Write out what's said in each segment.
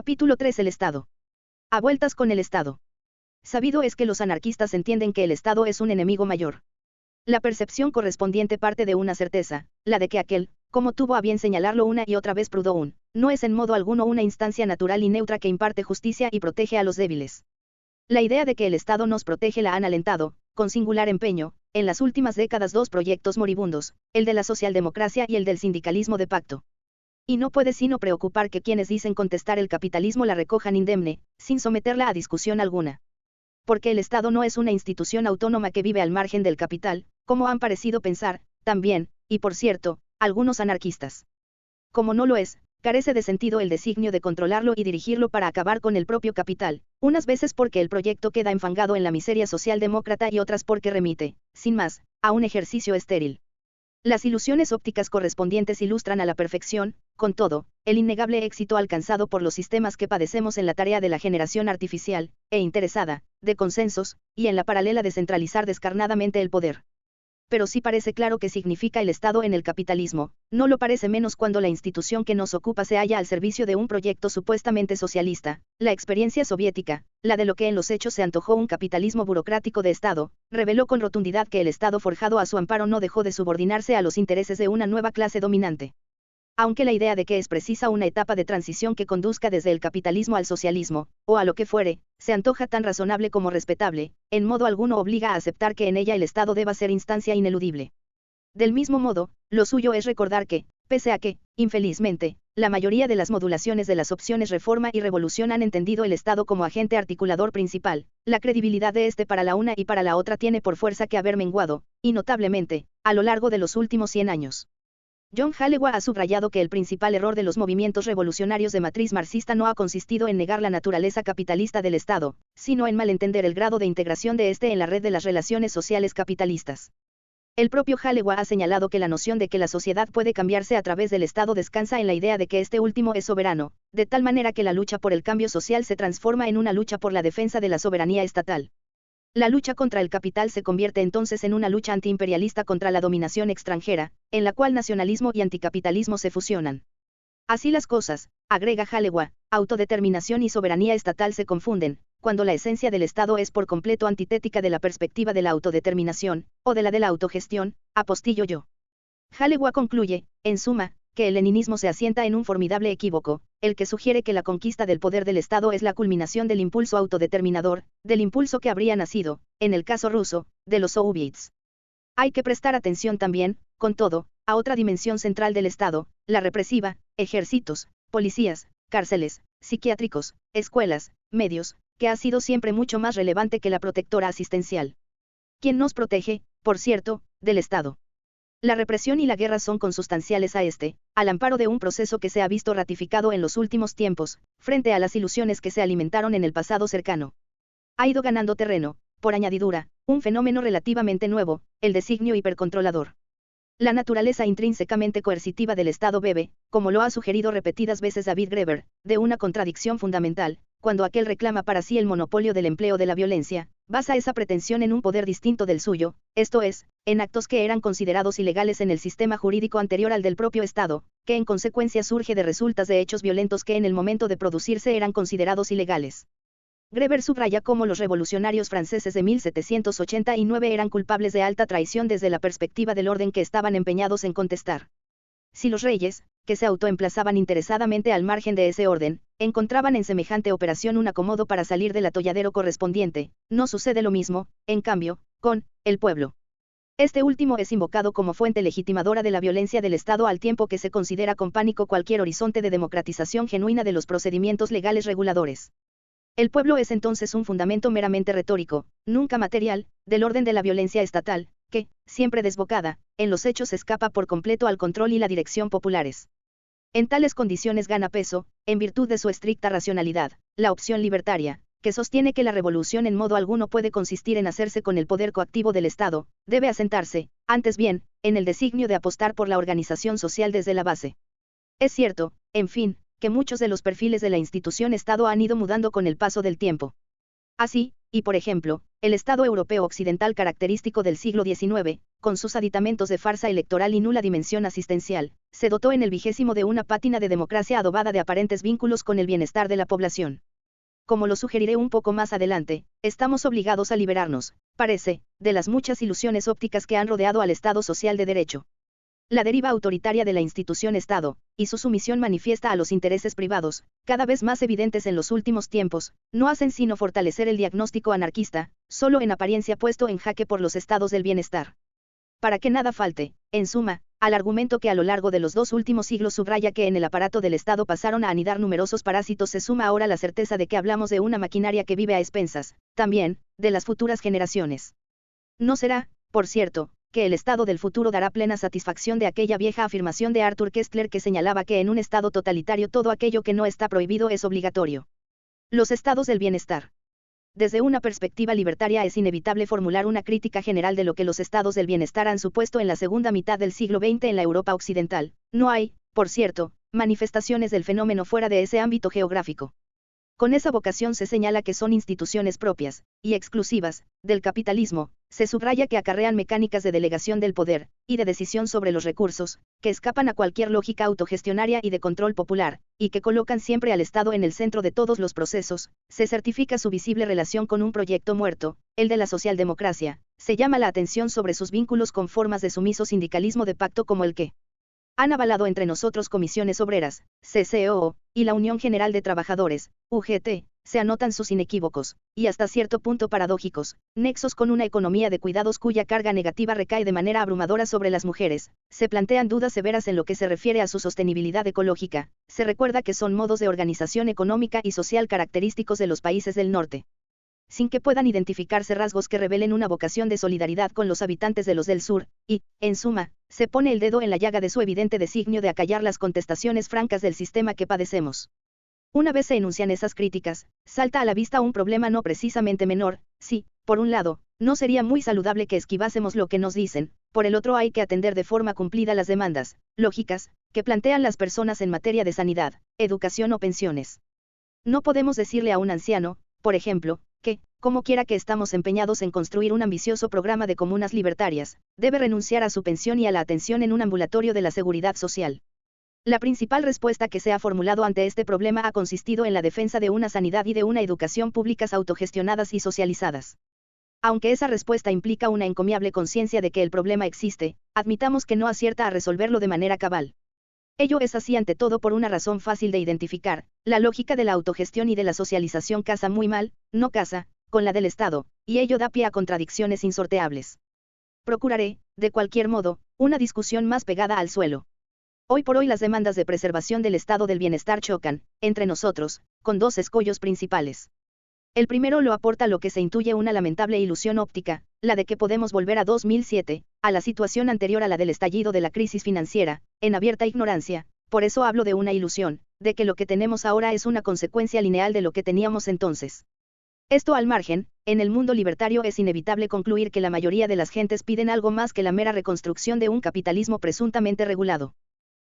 Capítulo 3. El Estado. A vueltas con el Estado. Sabido es que los anarquistas entienden que el Estado es un enemigo mayor. La percepción correspondiente parte de una certeza, la de que aquel, como tuvo a bien señalarlo una y otra vez Proudhon, no es en modo alguno una instancia natural y neutra que imparte justicia y protege a los débiles. La idea de que el Estado nos protege la han alentado, con singular empeño, en las últimas décadas dos proyectos moribundos, el de la socialdemocracia y el del sindicalismo de pacto. Y no puede sino preocupar que quienes dicen contestar el capitalismo la recojan indemne, sin someterla a discusión alguna. Porque el Estado no es una institución autónoma que vive al margen del capital, como han parecido pensar, también, y por cierto, algunos anarquistas. Como no lo es, carece de sentido el designio de controlarlo y dirigirlo para acabar con el propio capital, unas veces porque el proyecto queda enfangado en la miseria socialdemócrata y otras porque remite, sin más, a un ejercicio estéril. Las ilusiones ópticas correspondientes ilustran a la perfección, con todo, el innegable éxito alcanzado por los sistemas que padecemos en la tarea de la generación artificial, e interesada, de consensos, y en la paralela de centralizar descarnadamente el poder. Pero sí parece claro qué significa el Estado en el capitalismo, no lo parece menos cuando la institución que nos ocupa se halla al servicio de un proyecto supuestamente socialista. La experiencia soviética, la de lo que en los hechos se antojó un capitalismo burocrático de Estado, reveló con rotundidad que el Estado forjado a su amparo no dejó de subordinarse a los intereses de una nueva clase dominante. Aunque la idea de que es precisa una etapa de transición que conduzca desde el capitalismo al socialismo, o a lo que fuere, se antoja tan razonable como respetable, en modo alguno obliga a aceptar que en ella el Estado deba ser instancia ineludible. Del mismo modo, lo suyo es recordar que, pese a que, infelizmente, la mayoría de las modulaciones de las opciones reforma y revolución han entendido el Estado como agente articulador principal, la credibilidad de este para la una y para la otra tiene por fuerza que haber menguado, y notablemente, a lo largo de los últimos 100 años. John Hallewell ha subrayado que el principal error de los movimientos revolucionarios de matriz marxista no ha consistido en negar la naturaleza capitalista del Estado, sino en malentender el grado de integración de éste en la red de las relaciones sociales capitalistas. El propio Hallewell ha señalado que la noción de que la sociedad puede cambiarse a través del Estado descansa en la idea de que este último es soberano, de tal manera que la lucha por el cambio social se transforma en una lucha por la defensa de la soberanía estatal. La lucha contra el capital se convierte entonces en una lucha antiimperialista contra la dominación extranjera, en la cual nacionalismo y anticapitalismo se fusionan. Así las cosas, agrega Hallewell, autodeterminación y soberanía estatal se confunden, cuando la esencia del Estado es por completo antitética de la perspectiva de la autodeterminación, o de la autogestión, apostillo yo. Hallewell concluye, en suma, que el leninismo se asienta en un formidable equívoco, el que sugiere que la conquista del poder del Estado es la culminación del impulso autodeterminador, del impulso que habría nacido, en el caso ruso, de los soviets. Hay que prestar atención también, con todo, a otra dimensión central del Estado, la represiva, ejércitos, policías, cárceles, psiquiátricos, escuelas, medios, que ha sido siempre mucho más relevante que la protectora asistencial. ¿Quién nos protege, por cierto, del Estado? La represión y la guerra son consustanciales a este, al amparo de un proceso que se ha visto ratificado en los últimos tiempos, frente a las ilusiones que se alimentaron en el pasado cercano. Ha ido ganando terreno, por añadidura, un fenómeno relativamente nuevo, el designio hipercontrolador. La naturaleza intrínsecamente coercitiva del Estado bebe, como lo ha sugerido repetidas veces David Graeber, de una contradicción fundamental. Cuando aquel reclama para sí el monopolio del empleo de la violencia, basa esa pretensión en un poder distinto del suyo, esto es, en actos que eran considerados ilegales en el sistema jurídico anterior al del propio Estado, que en consecuencia surge de resultas de hechos violentos que en el momento de producirse eran considerados ilegales. Graeber subraya cómo los revolucionarios franceses de 1789 eran culpables de alta traición desde la perspectiva del orden que estaban empeñados en contestar. Si los reyes, que se autoemplazaban interesadamente al margen de ese orden, encontraban en semejante operación un acomodo para salir del atolladero correspondiente, no sucede lo mismo, en cambio, con el pueblo. Este último es invocado como fuente legitimadora de la violencia del Estado al tiempo que se considera con pánico cualquier horizonte de democratización genuina de los procedimientos legales reguladores. El pueblo es entonces un fundamento meramente retórico, nunca material, del orden de la violencia estatal, que, siempre desbocada, en los hechos escapa por completo al control y la dirección populares. En tales condiciones gana peso, en virtud de su estricta racionalidad, la opción libertaria, que sostiene que la revolución en modo alguno puede consistir en hacerse con el poder coactivo del Estado, debe asentarse, antes bien, en el designio de apostar por la organización social desde la base. Es cierto, en fin, que muchos de los perfiles de la institución Estado han ido mudando con el paso del tiempo. Así, y por ejemplo, el Estado europeo occidental característico del siglo XIX, con sus aditamentos de farsa electoral y nula dimensión asistencial, se dotó en el vigésimo de una pátina de democracia adobada de aparentes vínculos con el bienestar de la población. Como lo sugeriré un poco más adelante, estamos obligados a liberarnos, parece, de las muchas ilusiones ópticas que han rodeado al Estado social de derecho. La deriva autoritaria de la institución Estado, y su sumisión manifiesta a los intereses privados, cada vez más evidentes en los últimos tiempos, no hacen sino fortalecer el diagnóstico anarquista, solo en apariencia puesto en jaque por los estados del bienestar. Para que nada falte, en suma, al argumento que a lo largo de los 2 últimos siglos subraya que en el aparato del Estado pasaron a anidar numerosos parásitos, se suma ahora la certeza de que hablamos de una maquinaria que vive a expensas, también, de las futuras generaciones. No será, por cierto, que el Estado del futuro dará plena satisfacción de aquella vieja afirmación de Arthur Koestler que señalaba que en un Estado totalitario todo aquello que no está prohibido es obligatorio. Los estados del bienestar. Desde una perspectiva libertaria es inevitable formular una crítica general de lo que los estados del bienestar han supuesto en la segunda mitad del siglo XX en la Europa occidental. No hay, por cierto, manifestaciones del fenómeno fuera de ese ámbito geográfico. Con esa vocación se señala que son instituciones propias, y exclusivas, del capitalismo, se subraya que acarrean mecánicas de delegación del poder, y de decisión sobre los recursos, que escapan a cualquier lógica autogestionaria y de control popular, y que colocan siempre al Estado en el centro de todos los procesos, se certifica su visible relación con un proyecto muerto, el de la socialdemocracia, se llama la atención sobre sus vínculos con formas de sumiso sindicalismo de pacto como el que han avalado entre nosotros Comisiones Obreras, CCOO, y la Unión General de Trabajadores, UGT, se anotan sus inequívocos, y hasta cierto punto paradójicos, nexos con una economía de cuidados cuya carga negativa recae de manera abrumadora sobre las mujeres, se plantean dudas severas en lo que se refiere a su sostenibilidad ecológica, se recuerda que son modos de organización económica y social característicos de los países del norte, sin que puedan identificarse rasgos que revelen una vocación de solidaridad con los habitantes de los del sur, y, en suma, se pone el dedo en la llaga de su evidente designio de acallar las contestaciones francas del sistema que padecemos. Una vez se enuncian esas críticas, salta a la vista un problema no precisamente menor, si, por un lado, no sería muy saludable que esquivásemos lo que nos dicen, por el otro hay que atender de forma cumplida las demandas, lógicas, que plantean las personas en materia de sanidad, educación o pensiones. No podemos decirle a un anciano, por ejemplo, que, como quiera que estamos empeñados en construir un ambicioso programa de comunas libertarias, debe renunciar a su pensión y a la atención en un ambulatorio de la seguridad social. La principal respuesta que se ha formulado ante este problema ha consistido en la defensa de una sanidad y de una educación públicas autogestionadas y socializadas. Aunque esa respuesta implica una encomiable conciencia de que el problema existe, admitamos que no acierta a resolverlo de manera cabal. Ello es así ante todo por una razón fácil de identificar: la lógica de la autogestión y de la socialización casa muy mal, no casa, con la del Estado, y ello da pie a contradicciones insorteables. Procuraré, de cualquier modo, una discusión más pegada al suelo. Hoy por hoy las demandas de preservación del estado del bienestar chocan, entre nosotros, con 2 escollos principales. El primero lo aporta lo que se intuye una lamentable ilusión óptica, la de que podemos volver a 2007, a la situación anterior a la del estallido de la crisis financiera, en abierta ignorancia, por eso hablo de una ilusión, de que lo que tenemos ahora es una consecuencia lineal de lo que teníamos entonces. Esto al margen, en el mundo libertario es inevitable concluir que la mayoría de las gentes piden algo más que la mera reconstrucción de un capitalismo presuntamente regulado.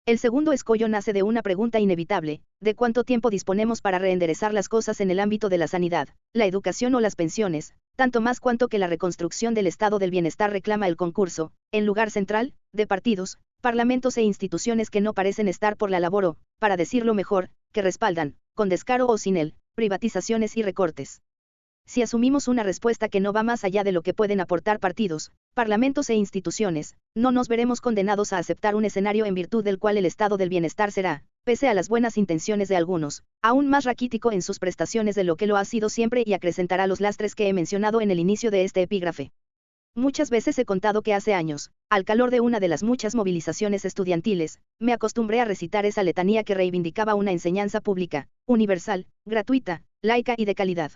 El segundo escollo nace de una pregunta inevitable: ¿de cuánto tiempo disponemos para reenderezar las cosas en el ámbito de la sanidad, la educación o las pensiones, tanto más cuanto que la reconstrucción del estado del bienestar reclama el concurso, en lugar central, de partidos, parlamentos e instituciones que no parecen estar por la labor o, para decirlo mejor, que respaldan, con descaro o sin él, privatizaciones y recortes? Si asumimos una respuesta que no va más allá de lo que pueden aportar partidos, parlamentos e instituciones, no nos veremos condenados a aceptar un escenario en virtud del cual el estado del bienestar será, pese a las buenas intenciones de algunos, aún más raquítico en sus prestaciones de lo que lo ha sido siempre y acrecentará los lastres que he mencionado en el inicio de este epígrafe. Muchas veces he contado que hace años, al calor de una de las muchas movilizaciones estudiantiles, me acostumbré a recitar esa letanía que reivindicaba una enseñanza pública, universal, gratuita, laica y de calidad.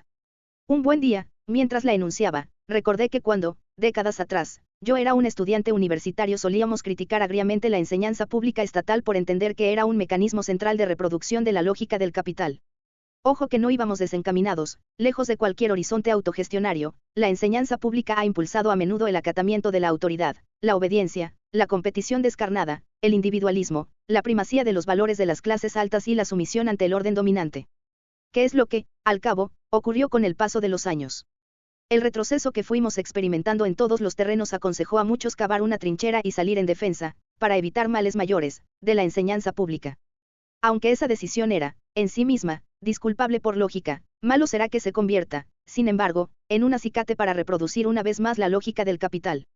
Un buen día, mientras la enunciaba, recordé que cuando, décadas atrás, yo era un estudiante universitario solíamos criticar agriamente la enseñanza pública estatal por entender que era un mecanismo central de reproducción de la lógica del capital. Ojo que no íbamos desencaminados, lejos de cualquier horizonte autogestionario, la enseñanza pública ha impulsado a menudo el acatamiento de la autoridad, la obediencia, la competición descarnada, el individualismo, la primacía de los valores de las clases altas y la sumisión ante el orden dominante. ¿Qué es lo que, al cabo, ocurrió con el paso de los años? El retroceso que fuimos experimentando en todos los terrenos aconsejó a muchos cavar una trinchera y salir en defensa, para evitar males mayores, de la enseñanza pública. Aunque esa decisión era, en sí misma, disculpable por lógica, malo será que se convierta, sin embargo, en un acicate para reproducir una vez más la lógica del capital.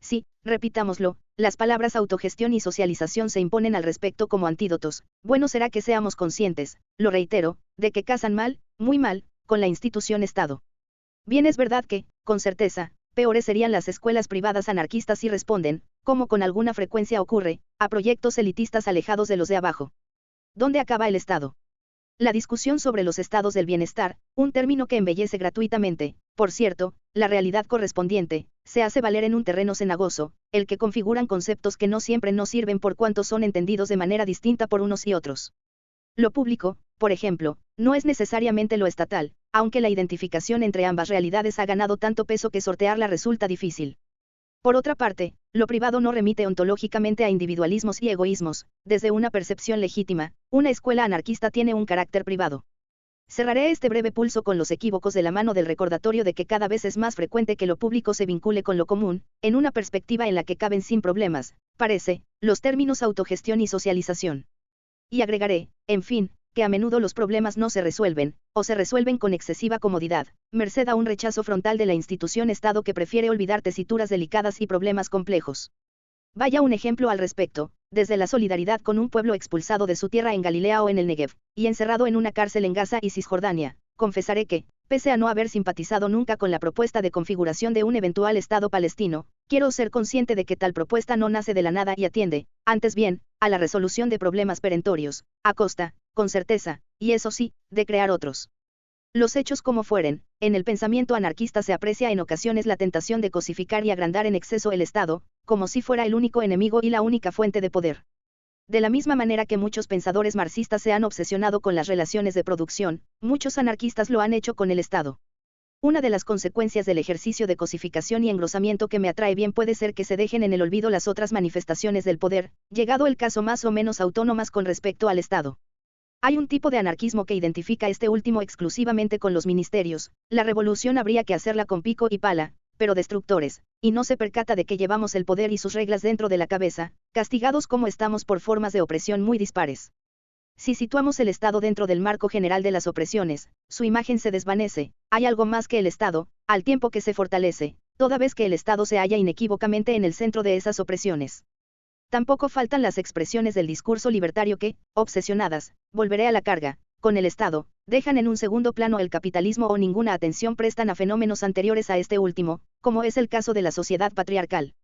Sí, repitámoslo, las palabras autogestión y socialización se imponen al respecto como antídotos. Bueno será que seamos conscientes, lo reitero, de que casan mal, muy mal, con la institución Estado. Bien es verdad que, con certeza, peores serían las escuelas privadas anarquistas si responden, como con alguna frecuencia ocurre, a proyectos elitistas alejados de los de abajo. ¿Dónde acaba el Estado? La discusión sobre los estados del bienestar, un término que embellece gratuitamente, por cierto, la realidad correspondiente, se hace valer en un terreno cenagoso, el que configuran conceptos que no siempre nos sirven por cuanto son entendidos de manera distinta por unos y otros. Lo público, por ejemplo, no es necesariamente lo estatal, aunque la identificación entre ambas realidades ha ganado tanto peso que sortearla resulta difícil. Por otra parte, lo privado no remite ontológicamente a individualismos y egoísmos, desde una percepción legítima, una escuela anarquista tiene un carácter privado. Cerraré este breve pulso con los equívocos de la mano del recordatorio de que cada vez es más frecuente que lo público se vincule con lo común, en una perspectiva en la que caben sin problemas, parece, los términos autogestión y socialización. Y agregaré, en fin, que a menudo los problemas no se resuelven, o se resuelven con excesiva comodidad, merced a un rechazo frontal de la institución Estado que prefiere olvidar tesituras delicadas y problemas complejos. Vaya un ejemplo al respecto, desde la solidaridad con un pueblo expulsado de su tierra en Galilea o en el Negev, y encerrado en una cárcel en Gaza y Cisjordania, confesaré que, pese a no haber simpatizado nunca con la propuesta de configuración de un eventual Estado palestino, quiero ser consciente de que tal propuesta no nace de la nada y atiende, antes bien, a la resolución de problemas perentorios, a costa, con certeza, y eso sí, de crear otros. Los hechos como fueren, en el pensamiento anarquista se aprecia en ocasiones la tentación de cosificar y agrandar en exceso el Estado, como si fuera el único enemigo y la única fuente de poder. De la misma manera que muchos pensadores marxistas se han obsesionado con las relaciones de producción, muchos anarquistas lo han hecho con el Estado. Una de las consecuencias del ejercicio de cosificación y engrosamiento que me atrae bien puede ser que se dejen en el olvido las otras manifestaciones del poder, llegado el caso más o menos autónomas con respecto al Estado. Hay un tipo de anarquismo que identifica este último exclusivamente con los ministerios, la revolución habría que hacerla con pico y pala, pero destructores, y no se percata de que llevamos el poder y sus reglas dentro de la cabeza, castigados como estamos por formas de opresión muy dispares. Si situamos el Estado dentro del marco general de las opresiones, su imagen se desvanece, hay algo más que el Estado, al tiempo que se fortalece, toda vez que el Estado se halla inequívocamente en el centro de esas opresiones. Tampoco faltan las expresiones del discurso libertario que, obsesionadas, volveré a la carga, con el Estado, dejan en un segundo plano el capitalismo o ninguna atención prestan a fenómenos anteriores a este último, como es el caso de la sociedad patriarcal.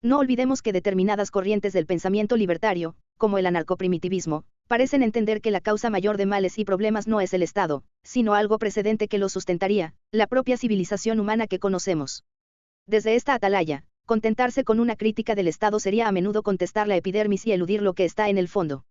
No olvidemos que determinadas corrientes del pensamiento libertario, como el anarcoprimitivismo, parecen entender que la causa mayor de males y problemas no es el Estado, sino algo precedente que lo sustentaría, la propia civilización humana que conocemos. Desde esta atalaya, contentarse con una crítica del Estado sería a menudo contestar la epidermis y eludir lo que está en el fondo.